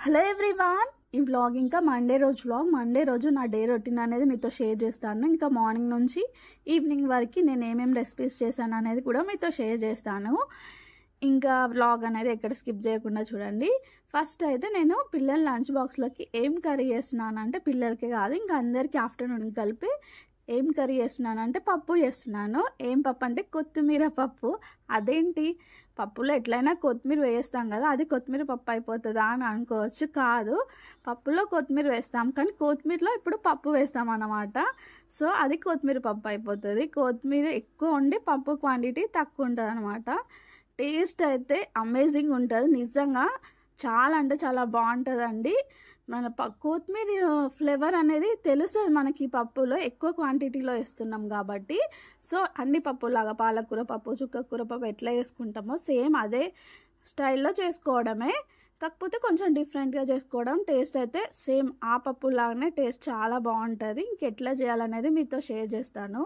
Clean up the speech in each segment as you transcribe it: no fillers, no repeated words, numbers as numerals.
Hello everyone, ఈ vlog ఇంకా Monday రోజు వ్లాగ్. మండే రోజు నా డే రొటీన్ అనేది మీతో షేర్ చేస్తాను. ఇంకా మార్నింగ్ నుంచి ఈవినింగ్ వరకు నేను ఏమేమి రెసిపీస్ చేశాను అనేది కూడా మీతో షేర్ చేస్తాను. ఇంకా వ్లాగ్ అనేది ఎక్కడ స్కిప్ చేయకుండా చూడండి. ఫస్ట్ అయితే నేను పిల్లల లంచ్ బాక్స్లోకి ఏం కర్రీ చేస్తున్నాను అంటే, పిల్లలకి కాదు ఇంకా అందరికీ ఆఫ్టర్నూన్ కలిపి ఏం కర్రీ చేస్తున్నాను అంటే పప్పు చేస్తున్నాను. ఏం పప్పు అంటే కొత్తిమీర పప్పు. అదేంటి, పప్పులో ఎట్లయినా కొత్తిమీర వేస్తాం కదా, అది కొత్తిమీర పప్పు అయిపోతుందా అని అనుకోవచ్చు. కాదు, పప్పులో కొత్తిమీర వేస్తాం కానీ కొత్తిమీరలో ఇప్పుడు పప్పు వేస్తాం అన్నమాట. సో అది కొత్తిమీర పప్పు అయిపోతుంది. కొత్తిమీర ఎక్కువ ఉండి పప్పు క్వాంటిటీ తక్కువ ఉంటుంది అనమాట. టేస్ట్ అయితే అమేజింగ్ ఉంటుంది, నిజంగా చాలా అంటే చాలా బాగుంటుందండి. మన కొత్తిమీర ఫ్లేవర్ అనేది తెలుస్తుంది మనకి పప్పులో, ఎక్కువ క్వాంటిటీలో వేస్తున్నాం కాబట్టి. సో అన్ని పప్పులాగా పాలకూర పప్పు, చుక్కకూర పప్పు ఎట్లా వేసుకుంటామో సేమ్ అదే స్టైల్లో చేసుకోవడమే, కాకపోతే కొంచెం డిఫరెంట్గా చేసుకోవడం. టేస్ట్ అయితే సేమ్ ఆ పప్పులాగానే టేస్ట్ చాలా బాగుంటుంది. ఇంకెట్లా చేయాలనేది మీతో షేర్ చేస్తాను.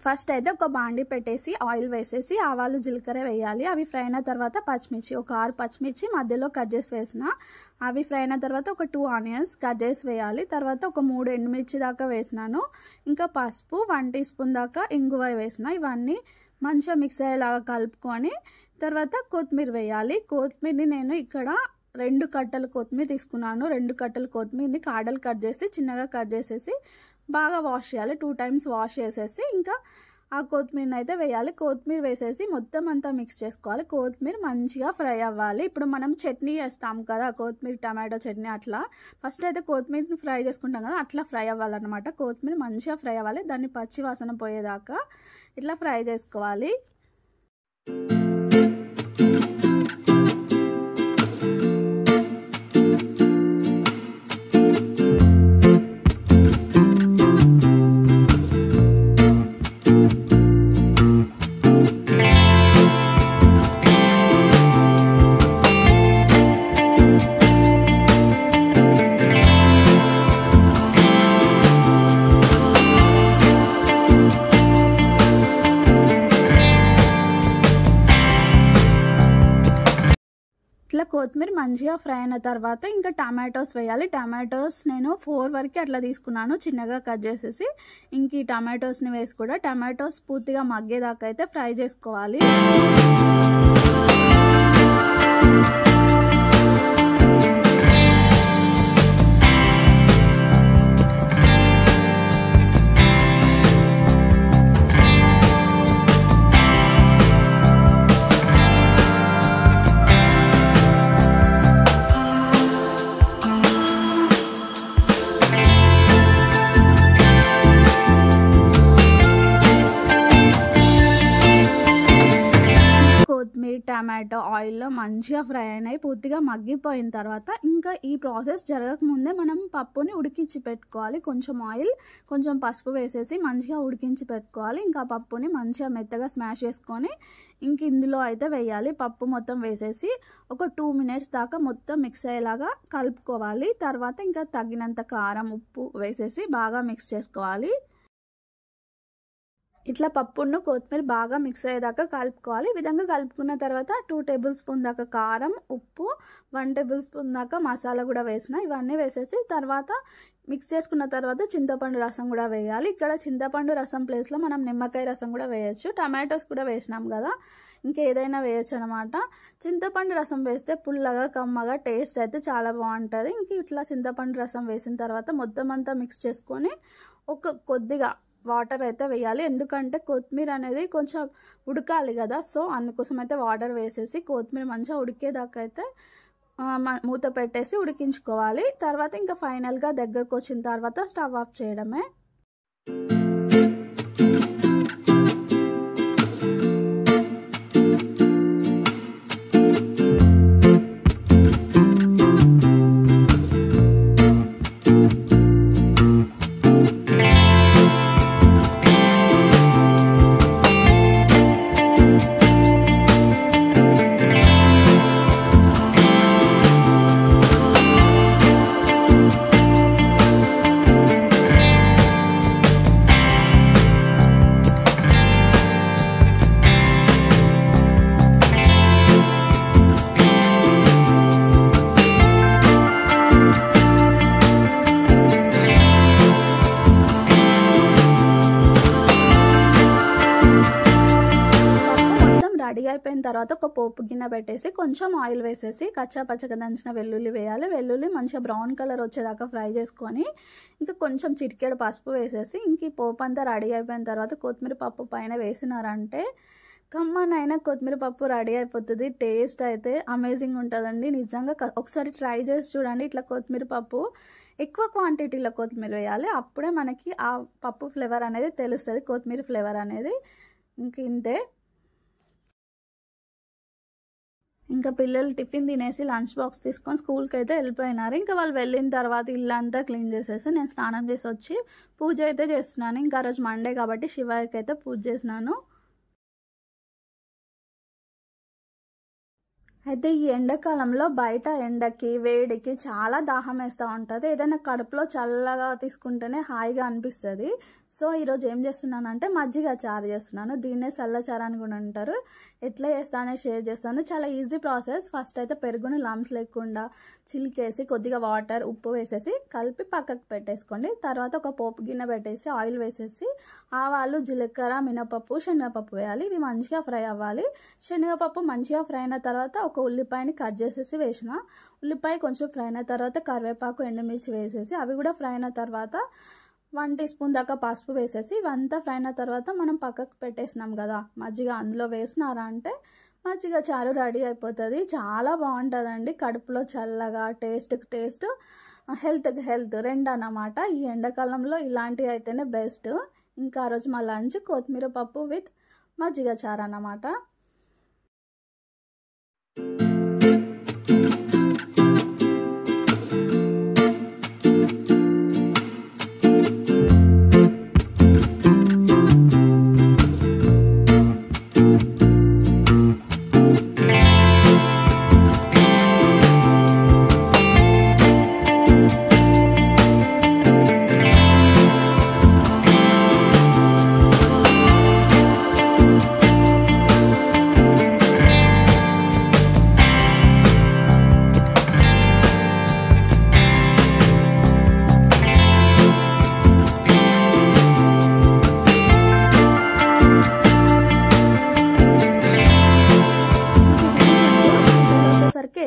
ఫస్ట్ అయితే ఒక బాండి పెట్టేసి ఆయిల్ వేసేసి ఆవాలు జీలకర్ర వేయాలి. అవి ఫ్రై అయిన తర్వాత పచ్చిమిర్చి, ఒక 6 పచ్చిమిర్చి మధ్యలో కట్ చేసి వేసిన. అవి ఫ్రై అయిన తర్వాత ఒక 2 ఆనియన్స్ కట్ చేసి వేయాలి. తర్వాత ఒక 3 ఎండుమిర్చి దాకా వేసినాను. ఇంకా పసుపు 1 టీ స్పూన్ దాకా ఇంగువ వేసిన. ఇవన్నీ మంచిగా మిక్స్ అయ్యేలాగా కలుపుకొని తర్వాత కొత్తిమీర వేయాలి. కొత్తిమీరని నేను ఇక్కడ 2 కట్టలు కొత్తిమీర తీసుకున్నాను. 2 కట్టలు కొత్తిమీరని కాడలు కట్ చేసి చిన్నగా కట్ చేసేసి బాగా వాష్ చేయాలి. 2 టైమ్స్ వాష్ చేసేసి ఇంకా ఆ కొత్తిమీరని అయితే వేయాలి. కొత్తిమీర వేసేసి మొత్తం అంతా మిక్స్ చేసుకోవాలి. కొత్తిమీర మంచిగా ఫ్రై అవ్వాలి. ఇప్పుడు మనం చట్నీ చేస్తాం కదా, కొత్తిమీర టమాటో చట్నీ, అట్లా ఫస్ట్ అయితే కొత్తిమీరని ఫ్రై చేసుకుంటాం కదా, అట్లా ఫ్రై అవ్వాలన్నమాట. కొత్తిమీర మంచిగా ఫ్రై అవ్వాలి, దాన్ని పచ్చి వాసన పోయేదాకా ఇట్లా ఫ్రై చేసుకోవాలి. ఇట్లా కొత్తిమీర మంచిగా ఫ్రై అయిన తర్వాత ఇంకా టమాటోస్ వేయాలి. టమాటోస్ నేను 4 వరకు అట్లా తీసుకున్నాను, చిన్నగా కట్ చేసేసి. ఇంక ఈ టమాటోస్ని వేసి కూడా టమాటోస్ పూర్తిగా మగ్గేదాకా అయితే ఫ్రై చేసుకోవాలి. కొత్తిమీర టమాటో ఆయిల్లో మంచిగా ఫ్రై అయినాయి, పూర్తిగా మగ్గిపోయిన తర్వాత ఇంకా ఈ ప్రాసెస్ జరగకముందే మనం పప్పుని ఉడికించి పెట్టుకోవాలి. కొంచెం ఆయిల్ కొంచెం పసుపు వేసేసి మంచిగా ఉడికించి పెట్టుకోవాలి. ఇంకా పప్పుని మంచిగా మెత్తగా స్మాష్ చేసుకొని ఇంక ఇందులో అయితే వేయాలి. పప్పు మొత్తం వేసేసి ఒక 2 మినిట్స్ దాకా మొత్తం మిక్స్ అయ్యేలాగా కలుపుకోవాలి. తర్వాత ఇంకా తగినంత కారం ఉప్పు వేసేసి బాగా మిక్స్ చేసుకోవాలి. ఇట్లా పప్పును కొత్తిమీర బాగా మిక్స్ అయ్యేదాకా కలుపుకోవాలి. ఈ విధంగా కలుపుకున్న తర్వాత 2 టేబుల్ స్పూన్ దాకా కారం, ఉప్పు, 1 టేబుల్ స్పూన్ దాకా మసాలా కూడా వేసిన. ఇవన్నీ వేసేసి తర్వాత మిక్స్ చేసుకున్న తర్వాత చింతపండు రసం కూడా వేయాలి. ఇక్కడ చింతపండు రసం ప్లేస్లో మనం నిమ్మకాయ రసం కూడా వేయచ్చు. టమాటోస్ కూడా వేసినాం కదా, ఇంకేదైనా వేయచ్చు అనమాట. చింతపండు రసం వేస్తే పుల్లగా కమ్మగా టేస్ట్ అయితే చాలా బాగుంటుంది. ఇంక ఇట్లా చింతపండు రసం వేసిన తర్వాత మొత్తం అంతా మిక్స్ చేసుకొని కొద్దిగా వాటర్ అయితే వేయాలి. ఎందుకంటే కొత్తిమీర అనేది కొంచెం ఉడకాలి కదా, సో అందుకోసం అయితే వాటర్ వేసేసి కొత్తిమీర మంచిగా ఉడికేదాకా అయితే మూత పెట్టేసి ఉడికించుకోవాలి. తర్వాత ఇంకా ఫైనల్గా దగ్గరకు వచ్చిన తర్వాత స్టవ్ ఆఫ్ చేయడమే. తర్వాత ఒక పోపు గిన్నె పెట్టేసి కొంచెం ఆయిల్ వేసేసి కచ్చా పచ్చగా దంచిన వెల్లుల్లి వేయాలి. వెల్లుల్లి మంచిగా బ్రౌన్ కలర్ వచ్చేదాకా ఫ్రై చేసుకొని ఇంకా కొంచెం చిటికెడు పసుపు వేసేసి ఇంక ఈ పోపు అంతా రెడీ అయిపోయిన తర్వాత కొత్తిమీర పప్పు పైన వేసినారంటే కమ్మనైనా కొత్తిమీర పప్పు రెడీ అయిపోతుంది. టేస్ట్ అయితే అమేజింగ్ ఉంటుందండి. నిజంగా ఒకసారి ట్రై చేసి చూడండి. ఇట్లా కొత్తిమీర పప్పు ఎక్కువ క్వాంటిటీలో కొత్తిమీర వేయాలి. అప్పుడే మనకి ఆ పప్పు ఫ్లేవర్ అనేది తెలుస్తుంది, కొత్తిమీర ఫ్లేవర్ అనేది. ఇంక ఇంతే. ఇంకా పిల్లలు టిఫిన్ తినేసి లంచ్ బాక్స్ తీసుకొని స్కూల్కి అయితే వెళ్ళిపోయినారు. ఇంకా వాళ్ళు వెళ్ళిన తర్వాత ఇల్లంతా క్లీన్ చేసేసి నేను స్నానం చేసి వచ్చి పూజ అయితే చేస్తున్నాను. ఇంకా ఆ రోజు మండే కాబట్టి శివయ్యకి అయితే పూజ చేసినాను. అయితే ఈ ఎండాకాలంలో బయట ఎండకి వేడికి చాలా దాహం వేస్తూ ఉంటుంది. ఏదైనా కడుపులో చల్లగా తీసుకుంటేనే హాయిగా అనిపిస్తుంది. సో ఈరోజు ఏం చేస్తున్నానంటే మజ్జిగ చారు చేస్తున్నాను. దీన్నే చల్లచారు అని కూడా అంటారు. ఎట్లా చేస్తానో షేర్ చేస్తాను. చాలా ఈజీ ప్రాసెస్. ఫస్ట్ అయితే పెరుగును లంప్స్ లేకుండా చిలికేసి కొద్దిగా వాటర్ ఉప్పు వేసేసి కలిపి పక్కకు పెట్టేసుకోండి. తర్వాత ఒక పోపు గిన్నె పెట్టేసి ఆయిల్ వేసేసి ఆవాలు, జీలకర్ర, మినపప్పు, శనగపప్పు వేయాలి. ఇవి మంచిగా ఫ్రై అవ్వాలి. శనగపప్పు మంచిగా ఫ్రై అయిన తర్వాత ఒక ఉల్లిపాయని కట్ చేసేసి వేసిన. ఉల్లిపాయ కొంచెం ఫ్రై అయిన తర్వాత కరివేపాకు, ఎండుమిర్చి వేసేసి అవి కూడా ఫ్రై అయిన తర్వాత 1 టీ స్పూన్ దాకా పసుపు వేసేసి ఇవంతా ఫ్రై అయిన తర్వాత మనం పక్కకు పెట్టేసినాం కదా మజ్జిగ, అందులో వేసినారా అంటే మజ్జిగ చారు రెడీ అయిపోతుంది. చాలా బాగుంటుందండి. కడుపులో చల్లగా, టేస్ట్కి టేస్ట్, హెల్త్కి హెల్త్ రెండు అన్నమాట. ఈ ఎండాకాలంలో ఇలాంటివి అయితేనే బెస్ట్. ఇంకా ఆ రోజు మా లంచ్ కొత్తిమీర పప్పు విత్ మజ్జిగ చారు అన్నమాట.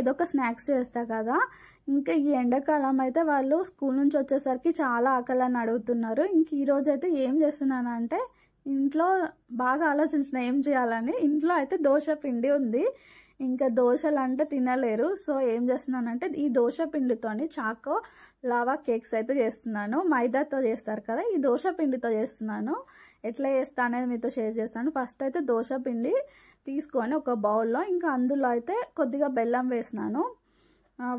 ఏదో ఒక స్నాక్స్ చేస్తా కదా. ఇంకా ఈ ఎండాకాలం అయితే వాళ్ళు స్కూల్ నుంచి వచ్చేసరికి చాలా ఆకలిని అడుగుతున్నారు. ఇంక ఈరోజు అయితే ఏం చేస్తున్నానంటే ఇంట్లో బాగా ఆలోచించిన ఏం చేయాలని. ఇంట్లో అయితే దోశ పిండి ఉంది. ఇంకా దోశలు అంటే తినలేరు. సో ఏం చేస్తున్నానంటే ఈ దోశ పిండితోని చాకో లావా కేక్స్ అయితే చేస్తున్నాను. మైదాతో చేస్తారు కదా, ఈ దోశ పిండితో చేస్తున్నాను. ఎట్లా చేస్తా అనేది మీతో షేర్ చేస్తాను. ఫస్ట్ అయితే దోశ పిండి తీసుకొని ఒక బౌల్లో ఇంకా అందులో అయితే కొద్దిగా బెల్లం వేసినాను.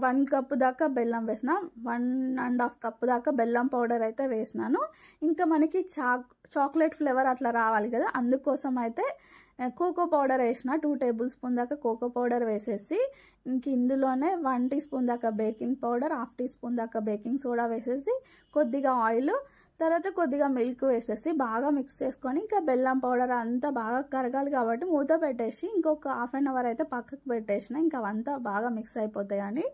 1 కప్పు దాకా బెల్లం వేసిన, 1.5 కప్పు దాకా బెల్లం పౌడర్ అయితే వేసినాను. ఇంకా మనకి చాక్లెట్ ఫ్లేవర్ అట్లా రావాలి కదా, అందుకోసం అయితే కోకో పౌడర్ వేసిన. 2 టేబుల్ స్పూన్ దాకా కోకో పౌడర్ వేసేసి ఇంక ఇందులోనే 1 టీ స్పూన్ దాకా బేకింగ్ పౌడర్, 1/2 టీ స్పూన్ దాకా బేకింగ్ సోడా వేసేసి కొద్దిగా ఆయిల్, తర్వాత కొద్దిగా మిల్క్ వేసేసి బాగా మిక్స్ చేసుకొని ఇంకా బెల్లం పౌడర్ అంతా బాగా కరగాలి కాబట్టి మూత పెట్టేసి ఇంకొక 1/2 అవర్ అయితే పక్కకు పెట్టేసిన. ఇంకా అవంతా బాగా మిక్స్ అయిపోతాయని.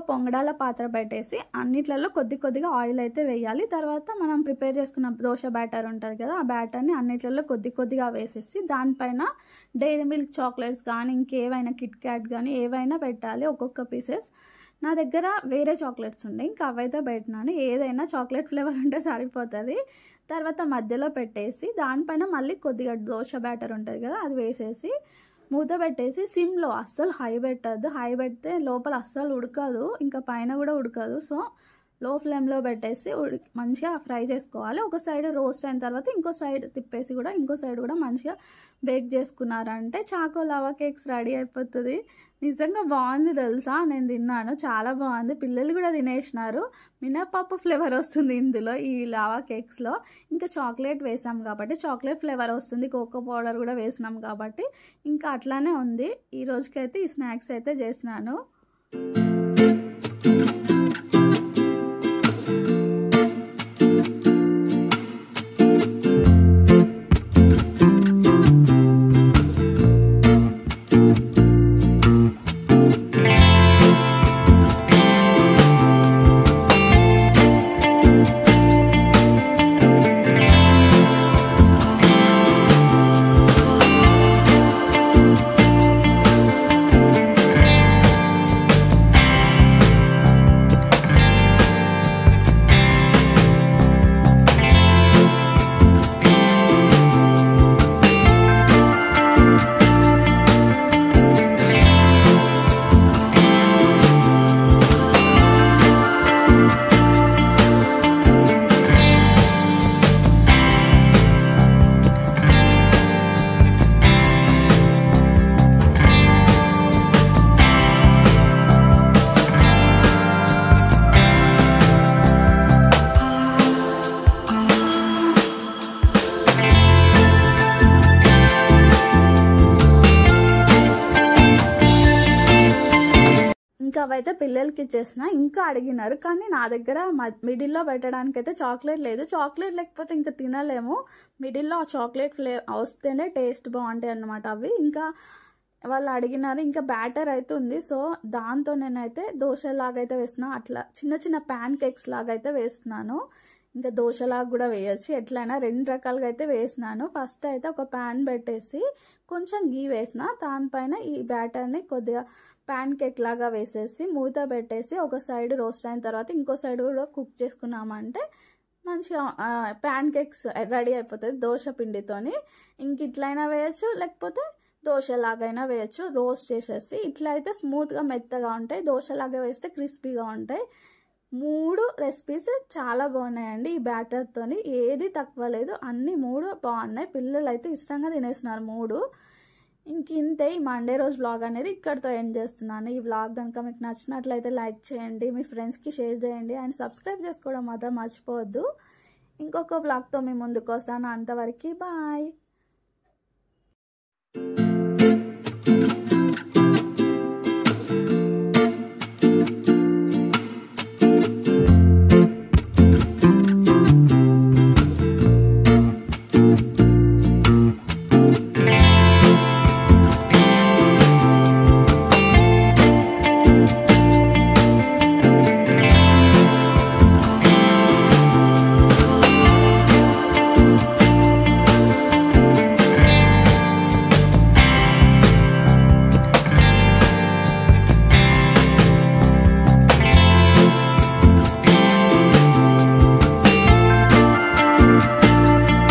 పొంగడాల పాత్ర పెట్టేసి అన్నిట్లలో కొద్దిగా ఆయిల్ అయితే వేయాలి. తర్వాత మనం ప్రిపేర్ చేసుకున్న దోశ బ్యాటర్ ఉంటుంది కదా, ఆ బ్యాటర్ని అన్నిట్లలో కొద్దిగా వేసేసి దానిపైన డైరీ మిల్క్ చాక్లెట్స్ కానీ ఇంకేవైనా కిట్ క్యాట్ కానీ ఏవైనా పెట్టాలి, ఒక్కొక్క పీసెస్. నా దగ్గర వేరే చాక్లెట్స్ ఉన్నాయి, ఇంకా అవైతే పెట్టినాను. ఏదైనా చాక్లెట్ ఫ్లేవర్ ఉంటే సరిపోతుంది. తర్వాత మధ్యలో పెట్టేసి దానిపైన మళ్ళీ కొద్దిగా దోశ బ్యాటర్ ఉంటుంది కదా, అది వేసేసి మూత పెట్టేసి సిమ్లో, అస్సలు హై పెట్టద్దు. హై పెడితే లోపల అస్సలు ఉడకదు, ఇంకా పైన కూడా ఉడకదు. సో లో ఫ్లేమ్లో పెట్టేసి మంచిగా ఫ్రై చేసుకోవాలి. ఒక సైడ్ రోస్ట్ అయిన తర్వాత ఇంకో సైడ్ తిప్పేసి కూడా ఇంకో సైడ్ కూడా మంచిగా బేక్ చేసుకున్నారంటే చాకో లవా కేక్స్ రెడీ అయిపోతుంది. నిజంగా బాగుంది తెలుసా, నేను తిన్నాను, చాలా బాగుంది. పిల్లలు కూడా తినేసినారు. మినపప్పు ఫ్లేవర్ వస్తుంది ఇందులో ఈ లావా కేక్స్లో. ఇంకా చాక్లెట్ వేసాం కాబట్టి చాక్లెట్ ఫ్లేవర్ వస్తుంది. కోకో పౌడర్ కూడా వేసినాం కాబట్టి ఇంకా అట్లానే ఉంది. ఈ రోజుకైతే ఈ స్నాక్స్ అయితే చేసినాను. ఇంకా అవైతే పిల్లలకి ఇచ్చేసిన. ఇంకా అడిగినారు కానీ నా దగ్గర మిడిల్లో పెట్టడానికి అయితే చాక్లెట్ లేదు. చాక్లెట్ లేకపోతే ఇంకా తినలేము. మిడిల్లో ఆ చాక్లెట్ వస్తేనే టేస్ట్ బాగుంటాయి అన్నమాట అవి. ఇంకా వాళ్ళు అడిగినారు. ఇంకా బ్యాటర్ అయితే ఉంది. సో దాంతో నేనైతే దోశలాగా అయితే వేస్తున్నా. అట్లా చిన్న చిన్న ప్యాన్ కేక్స్ లాగా అయితే వేస్తున్నాను. ఇంకా దోశలాగా కూడా వేయచ్చు. ఎట్లయినా 2 రకాలుగా అయితే వేసినాను. ఫస్ట్ అయితే ఒక ప్యాన్ పెట్టేసి కొంచెం గీ వేసిన. దానిపైన ఈ బ్యాటర్ని కొద్దిగా ప్యాన్ కేక్ లాగా వేసేసి మూత పెట్టేసి ఒక సైడ్ రోస్ట్ అయిన తర్వాత ఇంకో సైడ్ కూడా కుక్ చేసుకున్నామంటే మంచిగా ప్యాన్ కేక్స్ రెడీ అయిపోతుంది దోశ పిండితోని. ఇంక ఇట్లయినా వేయచ్చు, లేకపోతే దోశలాగైనా వేయచ్చు. రోస్ట్ చేసేసి ఇట్లా అయితే స్మూత్గా మెత్తగా ఉంటాయి. దోశలాగా వేస్తే క్రిస్పీగా ఉంటాయి. 3 రెసిపీస్ చాలా బాగున్నాయండి. ఈ బ్యాటర్తోని ఏది తక్కువ లేదు, అన్ని 3 బాగున్నాయి. పిల్లలు అయితే ఇష్టంగా తినేస్తున్నారు 3. ఇంతే ఈ మండే రోజు వ్లాగ్ అనేది ఇక్కడితో ఎండ్ చేస్తున్నాను. ఈ వ్లాగ్ కనుక మీకు నచ్చినట్లయితే లైక్ చేయండి, మీ ఫ్రెండ్స్కి షేర్ చేయండి అండ్ సబ్స్క్రైబ్ చేసుకోవడం మాత్రం మర్చిపోవద్దు. ఇంకొక వ్లాగ్తో మీ ముందుకు వస్తాను. అంతవరకు బాయ్.